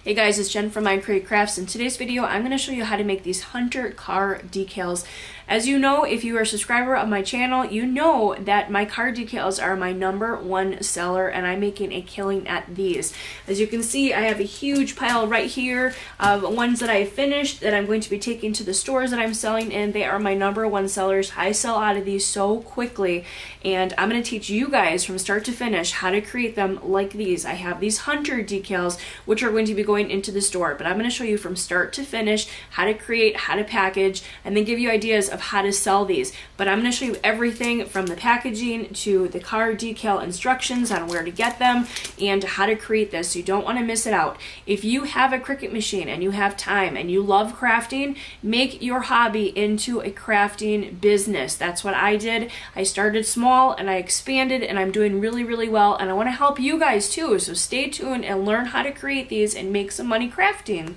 Hey guys, it's Jen from Create Crafts. In today's video, I'm going to show you how to make these Hunter car decals. As you know, if you are a subscriber of my channel, you know that my car decals are my #1 seller and I'm making a killing at these. As you can see, I have a huge pile right here of ones that I finished that I'm going to be taking to the stores that I'm selling in. They are my #1 sellers. I sell out of these so quickly, and I'm going to teach you guys from start to finish how to create them like these. I have these Hunter decals, which are going to be going into the store, but I'm going to show you from start to finish how to create, how to package, and then give you ideas of how to sell these. But I'm going to show you everything from the packaging to the car decal instructions on where to get them and how to create this, so you don't want to miss it out. If you have a Cricut machine and you have time and you love crafting, make your hobby into a crafting business. That's what I did. I started small and I expanded, and I'm doing really well, and I want to help you guys too. So stay tuned and learn how to create these and make some money crafting.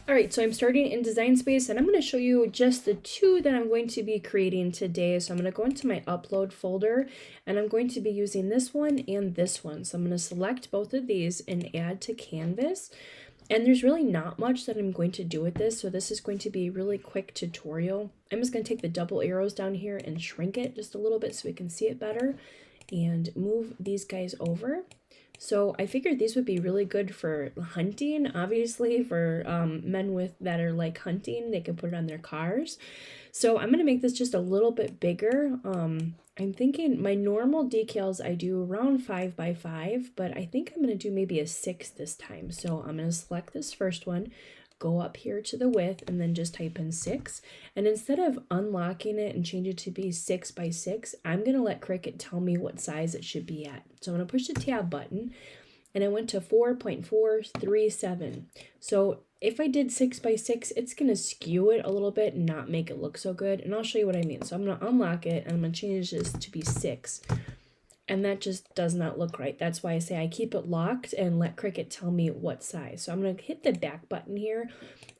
Alright, so I'm starting in Design Space, and I'm going to show you just the two that I'm going to be creating today. So I'm going to go into my upload folder, and I'm going to be using this one and this one. So I'm going to select both of these and add to canvas. And there's really not much that I'm going to do with this, so this is going to be a really quick tutorial. I'm just going to take the double arrows down here and shrink it just a little bit so we can see it better, and move these guys over. So I figured these would be really good for hunting, obviously, for men that are like hunting. They can put it on their cars. So I'm going to make this just a little bit bigger. I'm thinking my normal decals I do around 5 by 5, but I think I'm going to do maybe a 6 this time. So I'm going to select this first one, go up here to the width, and then just type in 6. And instead of unlocking it and change it to be 6 by 6, I'm going to let Cricut tell me what size it should be at. So I'm going to push the tab button, and I went to 4.437. So if I did 6 by 6, it's going to skew it a little bit and not make it look so good. And I'll show you what I mean. So I'm going to unlock it, and I'm going to change this to be 6. And that just does not look right. That's why I say I keep it locked and let Cricut tell me what size. So I'm going to hit the back button here,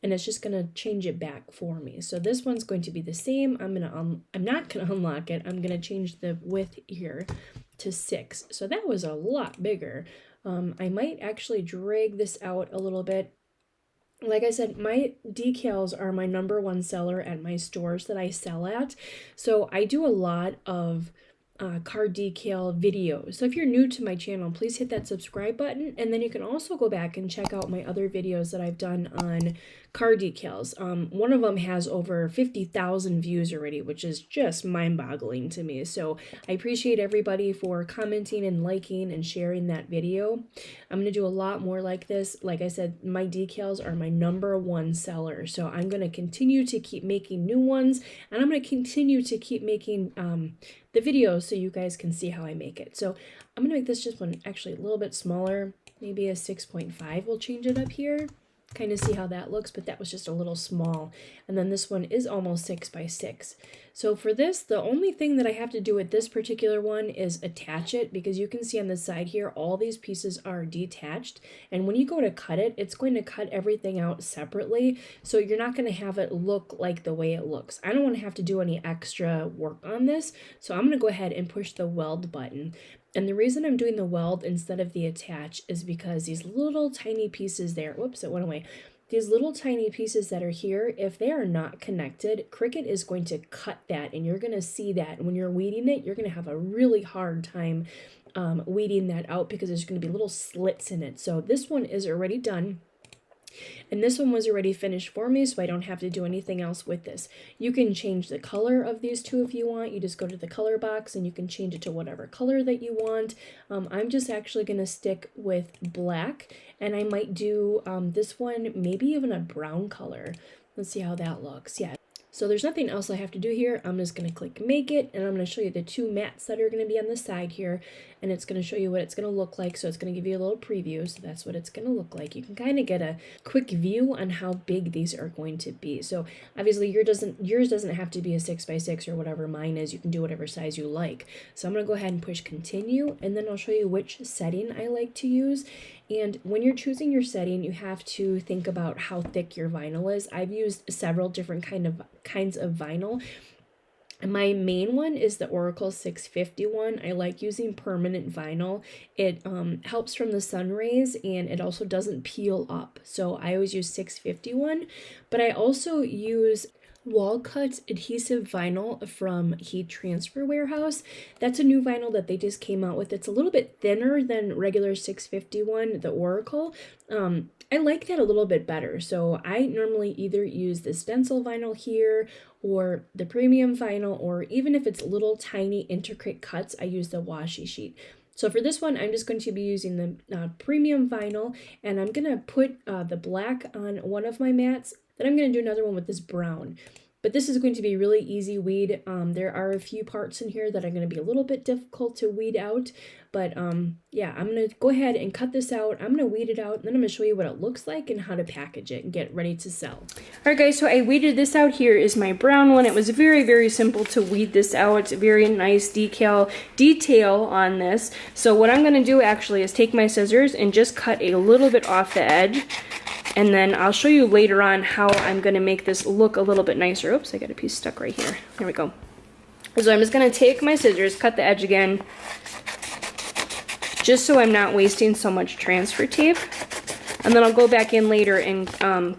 and it's just going to change it back for me. So this one's going to be the same. I'm not going to unlock it. I'm going to change the width here to 6. So that was a lot bigger. I might actually drag this out a little bit. Like I said, my decals are my #1 seller at my stores that I sell at. So I do a lot of car decal videos. So if you're new to my channel, please hit that subscribe button, and then you can also go back and check out my other videos that I've done on car decals. One of them has over 50,000 views already, which is just mind-boggling to me. So I appreciate everybody for commenting and liking and sharing that video. I'm going to do a lot more like this. Like I said, my decals are my #1 seller. So I'm going to continue to keep making new ones, and I'm going to continue to keep making the videos so you guys can see how I make it. So I'm going to make this just one actually a little bit smaller, maybe a 6.5. We'll change it up here, kind of see how that looks, but that was just a little small. And then this one is almost 6 by 6. So for this, the only thing that I have to do with this particular one is attach it, because you can see on the side here, all these pieces are detached. And when you go to cut it, it's going to cut everything out separately. So you're not going to have it look like the way it looks. I don't want to have to do any extra work on this. So I'm going to go ahead and push the weld button. And the reason I'm doing the weld instead of the attach is because these little tiny pieces there, whoops, it went away. These little tiny pieces that are here, if they are not connected, Cricut is going to cut that, and you're going to see that. And when you're weeding it, you're going to have a really hard time weeding that out, because there's going to be little slits in it. So this one is already done. And this one was already finished for me, so I don't have to do anything else with this. You can change the color of these two if you want. You just go to the color box and you can change it to whatever color that you want. I'm just actually going to stick with black, and I might do this one maybe even a brown color. Let's see how that looks. Yeah. So there's nothing else I have to do here. I'm just going to click make it, and I'm going to show you the two mats that are going to be on the side here, and it's going to show you what it's going to look like. So it's going to give you a little preview. So that's what it's going to look like. You can kind of get a quick view on how big these are going to be. So obviously yours doesn't have to be a 6 by 6 or whatever mine is. You can do whatever size you like. So I'm going to go ahead and push continue, and then I'll show you which setting I like to use. And when you're choosing your setting, you have to think about how thick your vinyl is. I've used several different kinds of vinyl. My main one is the Oracle 651. I like using permanent vinyl. It helps from the sun rays, and it also doesn't peel up. So I always use 651, but I also use wall cut adhesive vinyl from Heat Transfer Warehouse. That's a new vinyl that they just came out with. It's a little bit thinner than regular 651, the Oracle. I like that a little bit better. So I normally either use the stencil vinyl here or the premium vinyl, or even if it's little tiny intricate cuts, I use the washi sheet. So for this one, I'm just going to be using the premium vinyl, and I'm going to put the black on one of my mats. Then I'm going to do another one with this brown. But this is going to be really easy weed. There are a few parts in here that are going to be a little bit difficult to weed out. But yeah, I'm going to go ahead and cut this out. I'm going to weed it out, and then I'm going to show you what it looks like and how to package it and get ready to sell. Alright guys, so I weeded this out. Here is my brown one. It was very, very simple to weed this out. Very nice decal detail on this. So what I'm going to do actually is take my scissors and just cut a little bit off the edge. And then I'll show you later on how I'm going to make this look a little bit nicer. Oops, I got a piece stuck right here. Here we go. So I'm just going to take my scissors, cut the edge again, just so I'm not wasting so much transfer tape. And then I'll go back in later and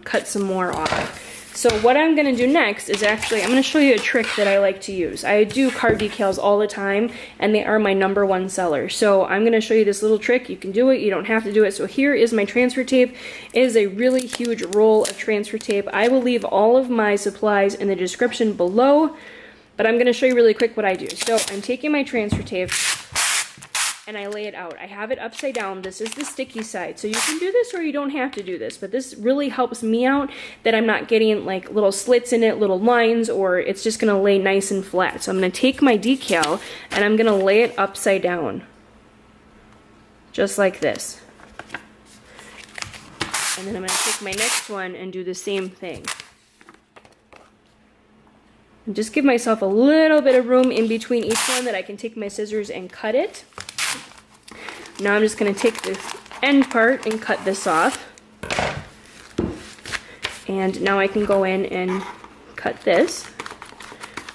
cut some more off. So what I'm going to do next is actually, I'm going to show you a trick that I like to use. I do card decals all the time, and they are my #1 seller. So I'm going to show you this little trick. You can do it, you don't have to do it. So here is my transfer tape. It is a really huge roll of transfer tape. I will leave all of my supplies in the description below, but I'm going to show you really quick what I do. So I'm taking my transfer tape, and I lay it out. I have it upside down. This is the sticky side. So you can do this or you don't have to do this, but this really helps me out that I'm not getting like little slits in it, little lines, or it's just gonna lay nice and flat. So I'm gonna take my decal and I'm gonna lay it upside down. Just like this. And then I'm gonna take my next one and do the same thing. And just give myself a little bit of room in between each one that I can take my scissors and cut it. Now I'm just going to take this end part and cut this off. And now I can go in and cut this.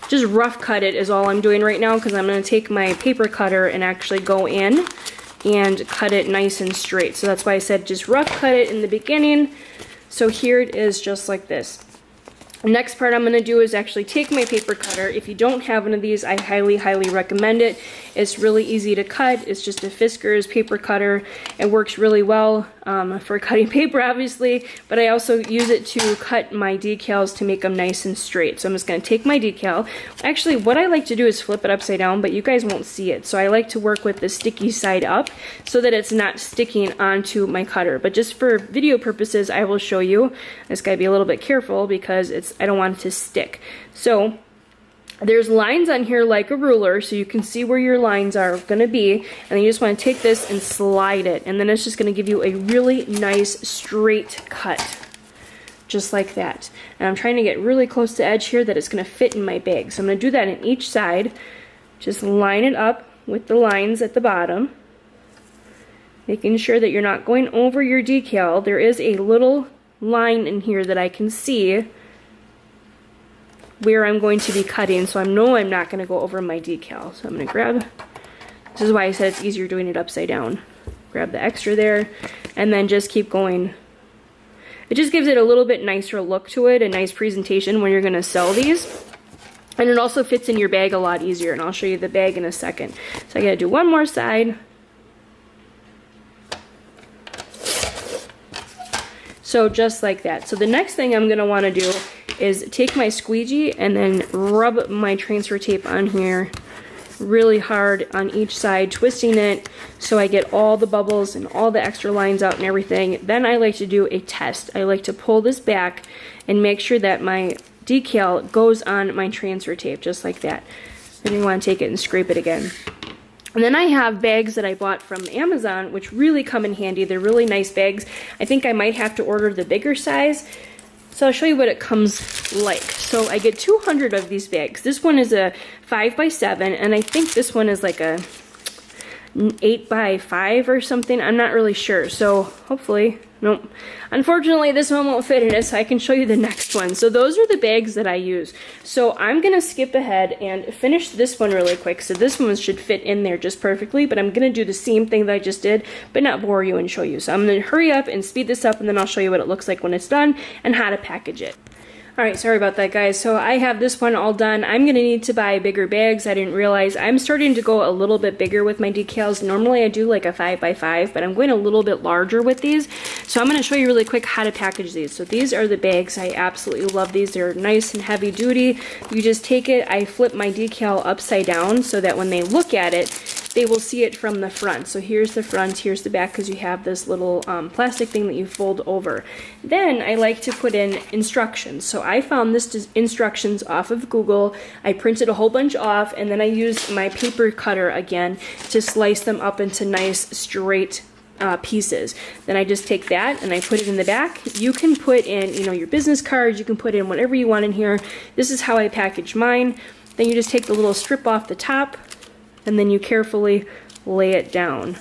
Just rough cut it is all I'm doing right now, because I'm going to take my paper cutter and actually go in and cut it nice and straight. So that's why I said just rough cut it in the beginning. So here it is, just like this. The next part I'm going to do is actually take my paper cutter. If you don't have one of these, I highly, highly recommend it. It's really easy to cut. It's just a Fiskars paper cutter. It works really well for cutting paper, obviously, but I also use it to cut my decals to make them nice and straight. So I'm just going to take my decal. Actually, what I like to do is flip it upside down, but you guys won't see it. So I like to work with the sticky side up so that it's not sticking onto my cutter. But just for video purposes, I will show you. I just got to be a little bit careful because I don't want it to stick. So there's lines on here like a ruler, so you can see where your lines are going to be, and then you just want to take this and slide it, and then it's just going to give you a really nice straight cut, just like that. And I'm trying to get really close to the edge here that it's going to fit in my bag. So I'm going to do that in each side. Just line it up with the lines at the bottom, making sure that you're not going over your decal. There is a little line in here that I can see where I'm going to be cutting, so I know I'm not going to go over my decal. So I'm going to grab, this is why I said it's easier doing it upside down. Grab the extra there, and then just keep going. It just gives it a little bit nicer look to it, a nice presentation when you're going to sell these. And it also fits in your bag a lot easier, and I'll show you the bag in a second. So I got to do one more side. So just like that. So the next thing I'm going to want to do is take my squeegee and then rub my transfer tape on here really hard on each side, twisting it so I get all the bubbles and all the extra lines out and everything. Then I like to do a test. I like to pull this back and make sure that my decal goes on my transfer tape, just like that. Then you want to take it and scrape it again. And then I have bags that I bought from Amazon, which really come in handy. They're really nice bags. I think I might have to order the bigger size. So I'll show you what it comes like. So I get 200 of these bags. This one is a 5x7, and I think this one is like a 8 by 5 or something. I'm not really sure. So hopefully, nope. Unfortunately, this one won't fit in it, so I can show you the next one. So those are the bags that I use. So I'm gonna skip ahead and finish this one really quick. So this one should fit in there just perfectly, but I'm gonna do the same thing that I just did, but not bore you and show you. So I'm gonna hurry up and speed this up, and then I'll show you what it looks like when it's done and how to package it. Alright, sorry about that, guys. So I have this one all done. I'm going to need to buy bigger bags. I didn't realize I'm starting to go a little bit bigger with my decals. Normally I do like a 5 by 5, but I'm going a little bit larger with these. So I'm going to show you really quick how to package these. So these are the bags. I absolutely love these. They're nice and heavy duty. You just take it, I flip my decal upside down so that when they look at it, they will see it from the front. So here's the front, here's the back, because you have this little plastic thing that you fold over. Then I like to put in instructions. So I found this instructions off of Google. I printed a whole bunch off, and then I used my paper cutter again to slice them up into nice straight pieces. Then I just take that and I put it in the back. You can put in, you know, your business cards, you can put in whatever you want in here. This is how I package mine. Then you just take the little strip off the top, and then you carefully lay it down.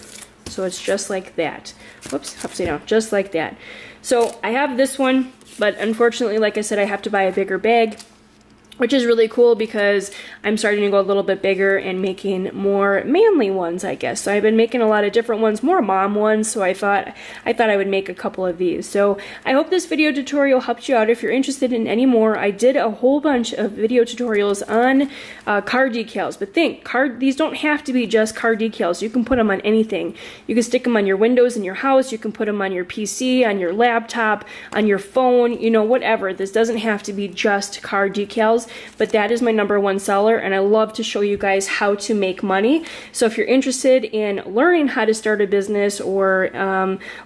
So it's just like that. Whoops, upside down, just like that. So I have this one, but unfortunately, like I said, I have to buy a bigger bag, which is really cool because I'm starting to go a little bit bigger and making more manly ones, I guess. So I've been making a lot of different ones, more mom ones, so I thought I would make a couple of these. So I hope this video tutorial helped you out. If you're interested in any more, I did a whole bunch of video tutorials on car decals, but these don't have to be just car decals. You can put them on anything. You can stick them on your windows in your house, you can put them on your PC, on your laptop, on your phone, you know, whatever. This doesn't have to be just car decals. But that is my #1 seller, and I love to show you guys how to make money. So if you're interested in learning how to start a business, or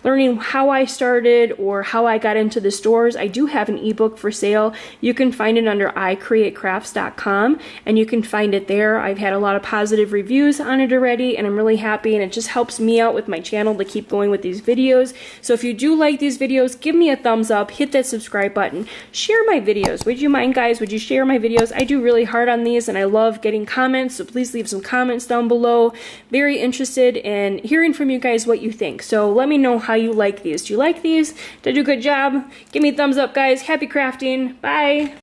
learning how I started or how I got into the stores, I do have an ebook for sale. You can find it under icreatecrafts.com, and you can find it there. I've had a lot of positive reviews on it already, and I'm really happy, and it just helps me out with my channel to keep going with these videos. So if you do like these videos, give me a thumbs up, hit that subscribe button, share my videos. Would you mind, guys? Would you share my videos? I do really hard on these, and I love getting comments, so please leave some comments down below. Very interested in hearing from you guys what you think. So let me know how you like these. Do you like these? Did I do a good job? Give me a thumbs up, guys. Happy crafting. Bye.